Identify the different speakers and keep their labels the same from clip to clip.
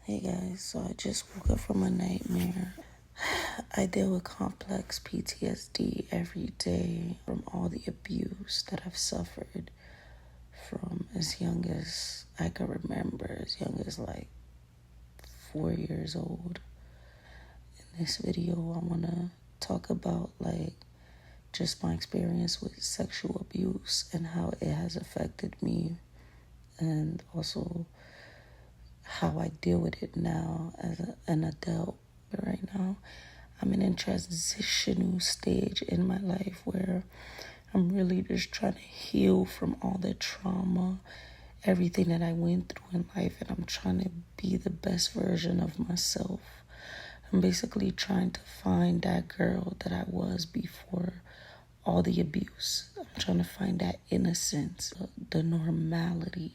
Speaker 1: Hey guys, so I just woke up from a nightmare. I deal with complex PTSD every day from all the abuse that I've suffered from as young as I can remember, as young as like 4 years old. In this video, I want to talk about just my experience with sexual abuse and how it has affected me, and also how I deal with it now as an adult. But right now, I'm in a transitional stage in my life where I'm really just trying to heal from all the trauma, everything that I went through in life, and I'm trying to be the best version of myself. I'm basically trying to find that girl that I was before all the abuse. I'm trying to find that innocence, the normality.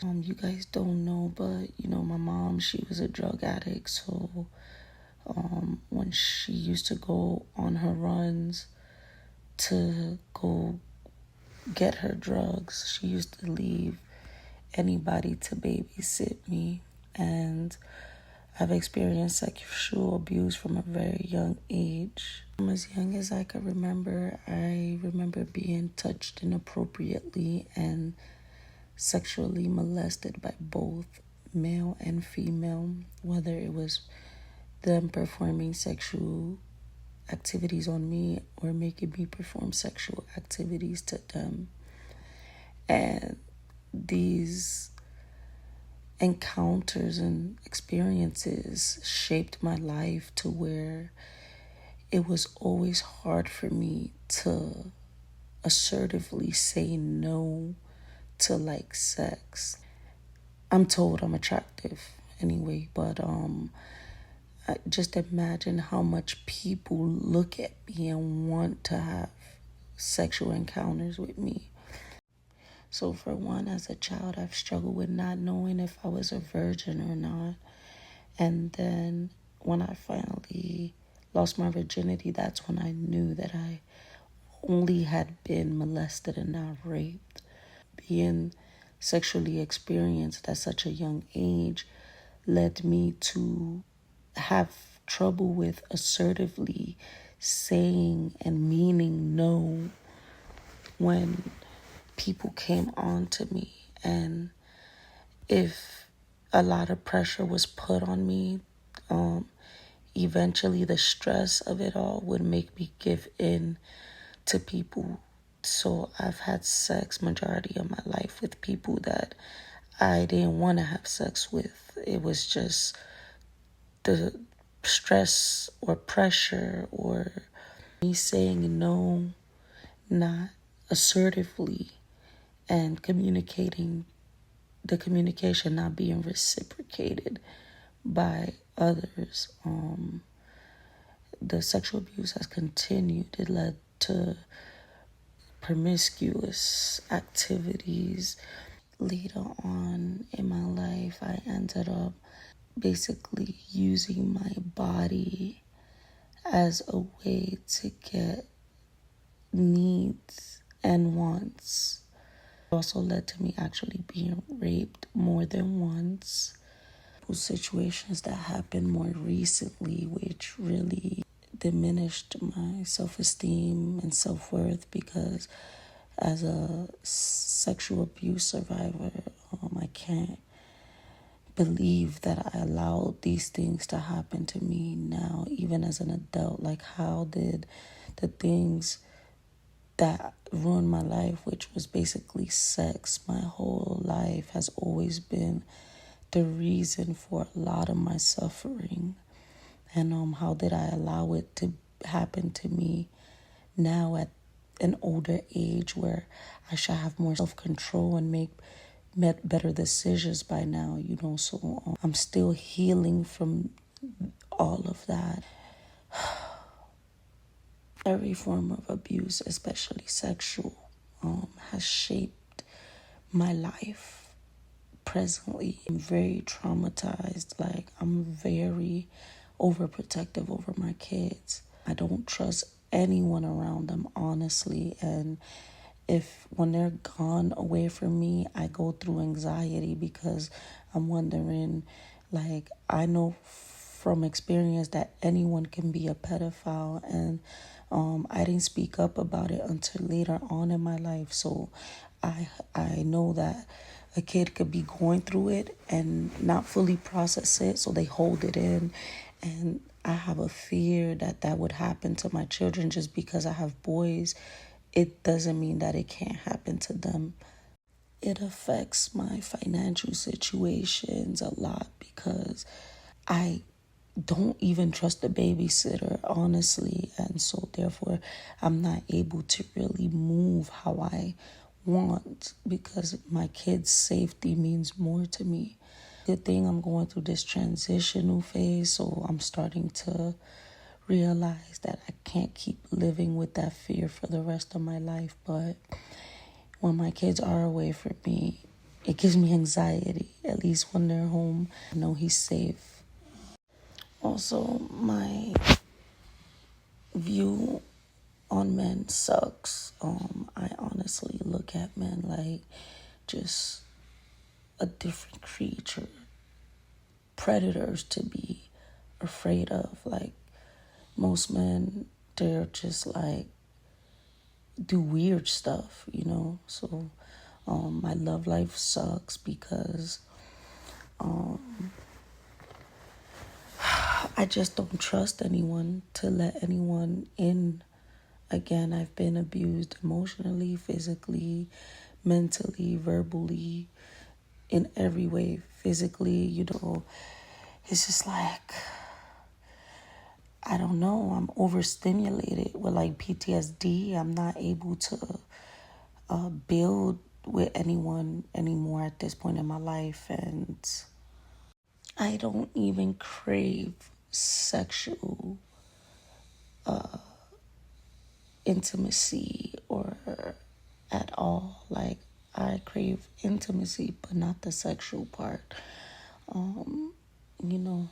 Speaker 1: You guys don't know, but my mom, she was a drug addict. So when she used to go on her runs to go get her drugs, she used to leave anybody to babysit me. And I've experienced sexual abuse from a very young age. From as young as I can remember, I remember being touched inappropriately and sexually molested by both male and female, whether it was them performing sexual activities on me or making me perform sexual activities to them. And these encounters and experiences shaped my life to where it was always hard for me to assertively say no to sex. I'm told I'm attractive anyway, but I just imagine how much people look at me and want to have sexual encounters with me. So for one, as a child, I've struggled with not knowing if I was a virgin or not. And then when I finally lost my virginity, that's when I knew that I only had been molested and not raped. Being sexually experienced at such a young age led me to have trouble with assertively saying and meaning no when people came on to me. And if a lot of pressure was put on me, eventually the stress of it all would make me give in to people. So I've had sex majority of my life with people that I didn't want to have sex with. It was just the stress or pressure or me saying no, not assertively, and the communication not being reciprocated by others. The sexual abuse has continued. It led to promiscuous activities. Later on in my life, I ended up basically using my body as a way to get needs and wants. It also led to me actually being raped more than once. Situations that happened more recently, which really diminished my self-esteem and self-worth, because as a sexual abuse survivor, I can't believe that I allowed these things to happen to me now, even as an adult. Like, how did the things that ruined my life, which was basically sex, my whole life has always been the reason for a lot of my suffering. And how did I allow it to happen to me now at an older age where I should have more self-control and make better decisions by now, So I'm still healing from all of that. Every form of abuse, especially sexual, has shaped my life. Presently, I'm very traumatized. I'm very overprotective over my kids. I don't trust anyone around them, honestly. And when they're gone away from me, I go through anxiety because I'm wondering, Like, I know from experience that anyone can be a pedophile, and I didn't speak up about it until later on in my life. So I know that a kid could be going through it and not fully process it, so they hold it in. And I have a fear that that would happen to my children. Just because I have boys, it doesn't mean that it can't happen to them. It affects my financial situations a lot because I don't even trust the babysitter, honestly. And so, therefore, I'm not able to really move how I want because my kids' safety means more to me. Good thing I'm going through this transitional phase, so I'm starting to realize that I can't keep living with that fear for the rest of my life. But when my kids are away from me, it gives me anxiety. At least when they're home, I know he's safe. Also, my view on men sucks. I honestly look at men like just a different creature, predators to be afraid of. Like, most men, they're just like do weird stuff, you know. So my love life sucks because I just don't trust anyone to let anyone in. Again, I've been abused emotionally, physically, mentally, verbally, in every way. Physically, you know, it's just like, I don't know, I'm overstimulated with like PTSD. I'm not able to build with anyone anymore at this point in my life. And I don't even crave sexual intimacy or at all. Like, I crave intimacy, but not the sexual part. You know,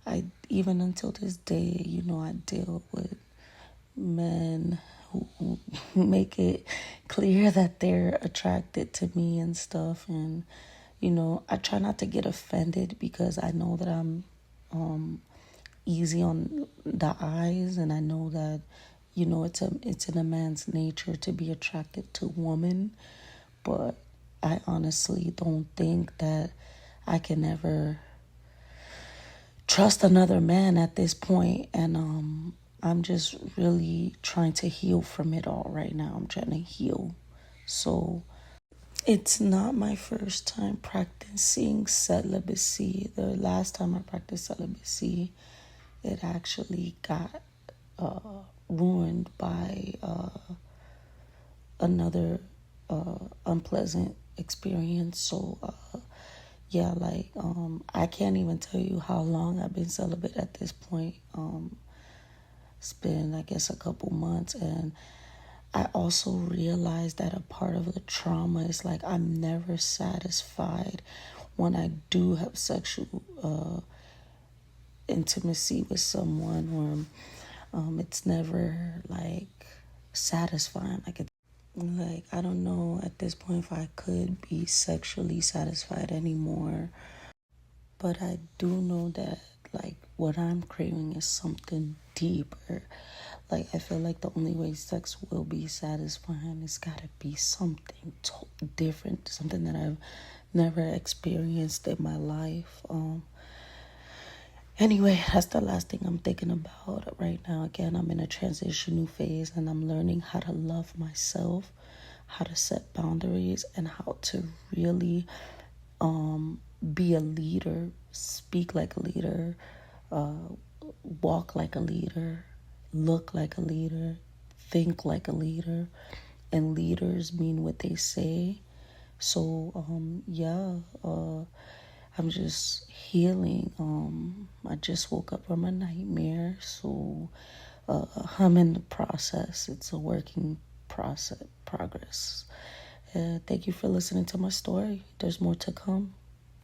Speaker 1: I even until this day, you know, I deal with men who make it clear that they're attracted to me and stuff. And, you know, I try not to get offended because I know that I'm easy on the eyes, and I know that, you know, it's in a man's nature to be attracted to women. But I honestly don't think that I can ever trust another man at this point. And I'm just really trying to heal from it all right now. I'm trying to heal. So it's not my first time practicing celibacy. The last time I practiced celibacy, it actually got ruined by another unpleasant experience. So yeah, like I can't even tell you how long I've been celibate at this point. It's been, I guess, a couple months. And I also realized that a part of the trauma is like I'm never satisfied when I do have sexual intimacy with someone, or it's never like satisfying. Like, I don't know at this point if I could be sexually satisfied anymore. But I do know that, like, what I'm craving is something deeper. Like, I feel like the only way sex will be satisfying is gotta be something different, something that I've never experienced in my life. Anyway, that's the last thing I'm thinking about right now. Again, I'm in a transitional phase and I'm learning how to love myself, how to set boundaries, and how to really be a leader, speak like a leader, walk like a leader, look like a leader, think like a leader. And leaders mean what they say. So, yeah, I'm just healing. I just woke up from a nightmare, so I'm in the process. It's a working progress. Thank you for listening to my story. There's more to come.